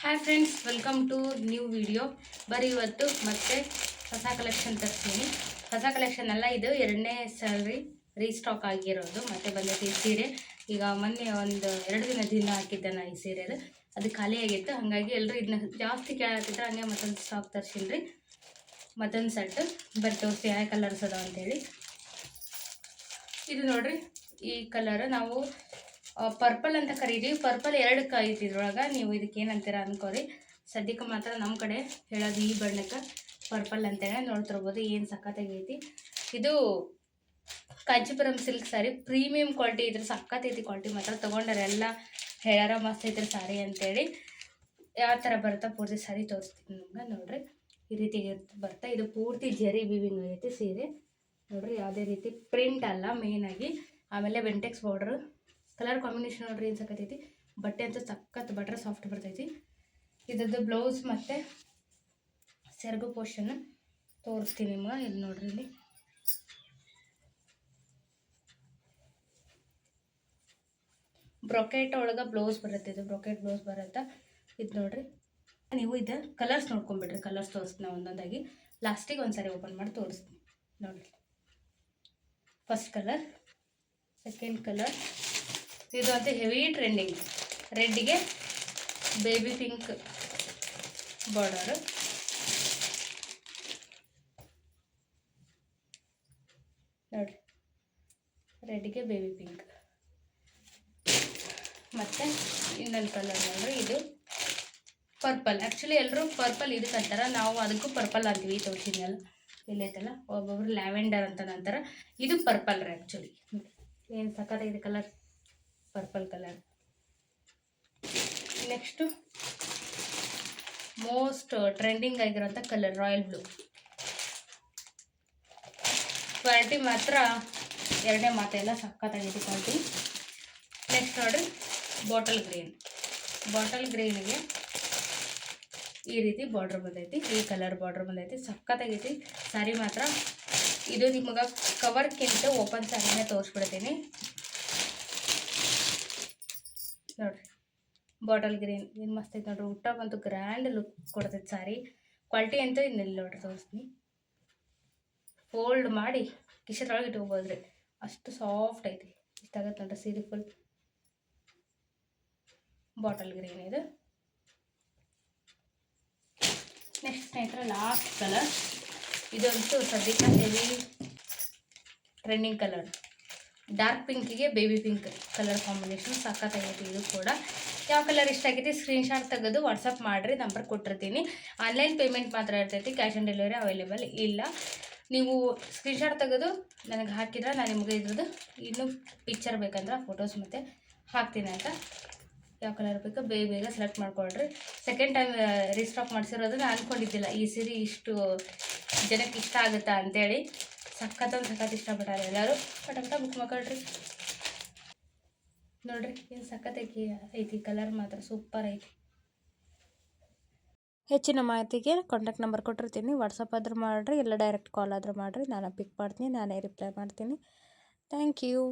Hi friends, welcome to new video. ಬರೀ ಇವತ್ತು ಮತ್ತೆ ಹೊಸ ಕಲೆಕ್ಷನ್ ತರ್ತೀನಿ. ಹೊಸ ಕಲೆಕ್ಷನ್ ಎಲ್ಲ ಇದು 2ನೇ ಸ್ಯಾಲ್ರಿ ರೀಸ್ಟಾಕ್ ಆಗಿರೋದು. ಮತ್ತೆ ಬಂದೈತಿ ಈ ಸೀರೆ. ಈಗ ಮೊನ್ನೆ ಒಂದು 2 ದಿನ ಹಾಕಿದ್ದೆ ನಾ ಈ ಸೀರೆದು. ಅದು ಖಾಲಿ ಆಗಿತ್ತು, ಹಾಗಾಗಿ ಎಲ್ಲರೂ ಇದನ್ನ ಜಾಸ್ತಿ ಕೇಳತ್ತಿದ್ರೆ ಹಂಗೆ ಮತ್ತೊಂದು ಸ್ಟಾಕ್ ತರ್ಸಿನಿ ರೀ. ಮತ್ತೊಂದು ಸೆಟ್ ಬರೀ ತೋರಿಸಿ ಯಾವ ಕಲರ್ಸ್ ಅದಾವ ಅಂತೇಳಿ. ಇದು ನೋಡ್ರಿ, ಈ ಕಲರ್ ನಾವು ಪರ್ಪಲ್ ಅಂತ ಕರೀತೀವಿ. ಪರ್ಪಲ್ 2 ಐತಿ ಇದ್ರೊಳಗೆ. ನೀವು ಇದಕ್ಕೆ ಏನಂತೀರ ಅನ್ಕೋರಿ. ಸದ್ಯಕ್ಕೆ ಮಾತ್ರ ನಮ್ಮ ಕಡೆ ಹೇಳೋದು ಈ ಬಣ್ಣಕ್ಕೆ ಪರ್ಪಲ್ ಅಂತೇಳಿ. ನೋಡ್ತಿರ್ಬೋದು ಏನು ಸಖತ್ತಾಗೈತಿ. ಇದು Kanchipuram silk sari, premium quality ಇದ್ರೆ ಸಖತ್ತೈತಿ. ಕ್ವಾಲಿಟಿ ಮಾತ್ರ ತೊಗೊಂಡರೆ ಎಲ್ಲ ಹೇಳಾರ ಮಸ್ತ್ ಐತ್ರಿ ಸ್ಯಾರಿ ಅಂತೇಳಿ. ಯಾವ ಥರ ಬರುತ್ತಾ ಪೂರ್ತಿ ಸ್ಯಾರಿ ತೋರಿಸ್ತೀನಿ ನಿಮ್ಗೆ. ನೋಡ್ರಿ, ಈ ರೀತಿ ಬರ್ತಾ. ಇದು ಪೂರ್ತಿ ಜರಿ ವಿವಿಂಗ್ ಐತಿ ಸೀರೆ. ನೋಡ್ರಿ, ಯಾವುದೇ ರೀತಿ ಪ್ರಿಂಟ್ ಅಲ್ಲ ಮೇಯ್ನಾಗಿ. ಆಮೇಲೆ ಬೆಂಟೆಕ್ಸ್ ಬಾರ್ಡ್ರು, ಕಲರ್ ಕಾಂಬಿನೇಷನ್ ನೋಡ್ರಿ ಏನು ಸಕ್ಕತ್ತೈತಿ. ಬಟ್ಟೆ ಅಂತೂ ಸಖತ್ ಬಟ್ರೆ ಸಾಫ್ಟ್ ಬರ್ತೈತಿ. ಇದ್ರದ್ದು ಬ್ಲೌಸ್ ಮತ್ತು ಸೆರಗು ಪೋರ್ಷನ್ ತೋರಿಸ್ತೀನಿ ನಿಮ್ಗೆ. ಇದು ನೋಡ್ರಿ, ಇಲ್ಲಿ ಬ್ರೊಕೆಟ್ ಒಳಗೆ ಬ್ಲೌಸ್ ಬರುತ್ತೆ. ಇದು ಬ್ರೊಕೆಟ್ ಬ್ಲೌಸ್ ಬರುತ್ತೆ. ಇದು ನೋಡ್ರಿ, ನೀವು ಇದು ಕಲರ್ಸ್ ನೋಡ್ಕೊಂಬಿಡ್ರಿ. ಕಲರ್ಸ್ ತೋರಿಸ್ತೀನಿ ಒಂದೊಂದಾಗಿ. ಲಾಸ್ಟಿಗೆ ಒಂದ್ಸರಿ ಓಪನ್ ಮಾಡಿ ತೋರಿಸ್ತೀನಿ. ನೋಡ್ರಿ, ಫಸ್ಟ್ ಕಲರ್, ಸೆಕೆಂಡ್ ಕಲರ್. ಇದು ಅಂತ ಹೆವಿ ಟ್ರೆಂಡಿಂಗ್. ರೆಡ್ಗೆ ಬೇಬಿ ಪಿಂಕ್ ಬಾರ್ಡರು. ನೋಡ್ರಿ, ರೆಡ್ಗೆ ಬೇಬಿ ಪಿಂಕ್. ಮತ್ತು ಇನ್ನೊಂದು ಕಲರ್ ನೋಡ್ರಿ, ಇದು ಪರ್ಪಲ್. ಆ್ಯಕ್ಚುಲಿ ಎಲ್ಲರೂ ಪರ್ಪಲ್ ಇದಕ್ಕೆ ಅಂತಾರೆ, ನಾವು ಅದಕ್ಕೂ ಪರ್ಪಲ್ ಅಂತೀವಿ. ತೋರಿಸಿದ್ನಲ್ಲ ಎಲ್ಲೈತಲ್ಲ, ಒಬ್ಬೊಬ್ರು ಲ್ಯಾವೆಂಡರ್ ಅಂತ ಅಂತಾರೆ. ಇದು ಪರ್ಪಲ್ ರೀ ಆ್ಯಕ್ಚುಲಿ. ಏನು ಸಖತ್ತಾಗಿದೆ colour, purple colour. Next most trending ಆಗಿರೋಂಥ ಕಲರ್, ರಾಯಲ್ ಬ್ಲೂ. ಕ್ವಾಲಿಟಿ ಮಾತ್ರ 2ನೇ ಮಾತೆಲ್ಲ ಸಖತ್ತಾಗಿದೆ ಕ್ವಾಲಿಟಿ. ನೆಕ್ಸ್ಟ್ ನೋಡ್ರಿ, ಬಾಟಲ್ ಗ್ರೀನ್. ಬಾಟಲ್ ಗ್ರೀನಿಗೆ ಈ ರೀತಿ ಬಾರ್ಡ್ರ್ ಬಂದೈತಿ. ಈ ಕಲರ್ ಬಾರ್ಡ್ರ್ ಬಂದೈತಿ. ಸಖತ್ತಾಗೈತಿ ಸ್ಯಾರಿ ಮಾತ್ರ. ಇದು ನಿಮಗೆ ಕವರ್ಕ್ಕಿಂತ ಓಪನ್ ಸ್ಯಾರಿನೇ ತೋರಿಸ್ಬಿಡ್ತೀನಿ. ನೋಡ್ರಿ, ಬಾಟಲ್ ಗ್ರೀನ್ ಏನು ಮಸ್ತ್ ಐತೆ ನೋಡ್ರಿ. ಊಟ ಬಂತು ಗ್ರ್ಯಾಂಡ್ ಲುಕ್ ಕೊಡ್ತೈತೆ ಸ್ಯಾರಿ. ಕ್ವಾಲಿಟಿ ಅಂತೂ ಇನ್ನೆಲ್ಲಿ ನೋಡ್ರಿ ತೋರಿಸ್ತೀನಿ. ಫೋಲ್ಡ್ ಮಾಡಿ ಕಿಶೆದೊಳಗೆ ಇಟ್ಕೋಬೋದ್ರಿ, ಅಷ್ಟು ಸಾಫ್ಟ್ ಐತಿ. ಇಷ್ಟ ಆಗತ್ತೆ ನೋಡ್ರಿ ಸೀರೆ ಫುಲ್. ಬಾಟಲ್ ಗ್ರೀನ್ ಇದು. ನೆಕ್ಸ್ಟ್ ಸ್ನೇಹಿತರೆ, ಲಾಸ್ಟ್ ಕಲರ್. ಇದಂತೂ ಸದ್ಯಕ್ಕೆ ಹೆವಿ ಟ್ರೆಂಡಿಂಗ್ ಕಲರ್. ಡಾರ್ಕ್ ಪಿಂಕಿಗೆ ಬೇಬಿ ಪಿಂಕ್ ಕಲರ್ ಕಾಂಬಿನೇಷನ್ ಸಖತ್ತಾಗೈತಿ. ಇದು ಕೂಡ ಯಾವ ಕಲರ್ ಇಷ್ಟ ಆಗೈತಿ ಸ್ಕ್ರೀನ್ಶಾಟ್ ತೆಗೆದು ವಾಟ್ಸಪ್ ಮಾಡಿರಿ, ನಂಬರ್ ಕೊಟ್ಟಿರ್ತೀನಿ. ಆನ್ಲೈನ್ ಪೇಮೆಂಟ್ ಮಾತ್ರ ಇರ್ತೈತಿ, ಕ್ಯಾಶ್ ಆನ್ ಡೆಲಿವರಿ ಅವೈಲೇಬಲ್ ಇಲ್ಲ. ನೀವು ಸ್ಕ್ರೀನ್ಶಾಟ್ ತೆಗೆದು ನನಗೆ ಹಾಕಿದ್ರೆ ನಾನು ನಿಮಗೆ ಇದ್ರದ್ದು ಇನ್ನೂ ಪಿಕ್ಚರ್ ಬೇಕಂದ್ರೆ ಫೋಟೋಸ್ ಮತ್ತು ಹಾಕ್ತೀನಿ ಅಂತ. ಯಾವ ಕಲರ್ ಬೇಕೋ ಬೇಗ ಸೆಲೆಕ್ಟ್ ಮಾಡ್ಕೊಳ್ರಿ. ಸೆಕೆಂಡ್ ಟೈಮ್ ರೀಸ್ಟಾಕ್ ಮಾಡಿಸಿರೋದನ್ನ ಅಂದ್ಕೊಂಡಿದ್ದಿಲ್ಲ ಈ ಸೀರೆ ಇಷ್ಟು ಜನಕ್ಕೆ ಇಷ್ಟ ಆಗುತ್ತಾ ಅಂತೇಳಿ. ಸಖತ್ ಇಷ್ಟಪಟ್ಟಾರೆ ಎಲ್ಲರೂ. ಪಟ ಬುಕ್ ಮಾಡ್ಕೊಳ್ರಿ. ನೋಡ್ರಿ, ಏನು ಸಖತ್ತೈತಿ ಐತಿ ಕಲರ್ ಮಾತ್ರ ಸೂಪರ್ ಐತಿ. ಹೆಚ್ಚಿನ ಮಾಹಿತಿಗೆ ಕಾಂಟ್ಯಾಕ್ಟ್ ನಂಬರ್ ಕೊಟ್ಟಿರ್ತೀನಿ, ವಾಟ್ಸಪ್ ಆದ್ರೂ ಮಾಡಿರಿ, ಇಲ್ಲ ಡೈರೆಕ್ಟ್ ಕಾಲ್ ಆದರೂ ಮಾಡಿರಿ. ನಾನು ಪಿಕ್ ಮಾಡ್ತೀನಿ, ನಾನೇ ರಿಪ್ಲೈ ಮಾಡ್ತೀನಿ. Thank you.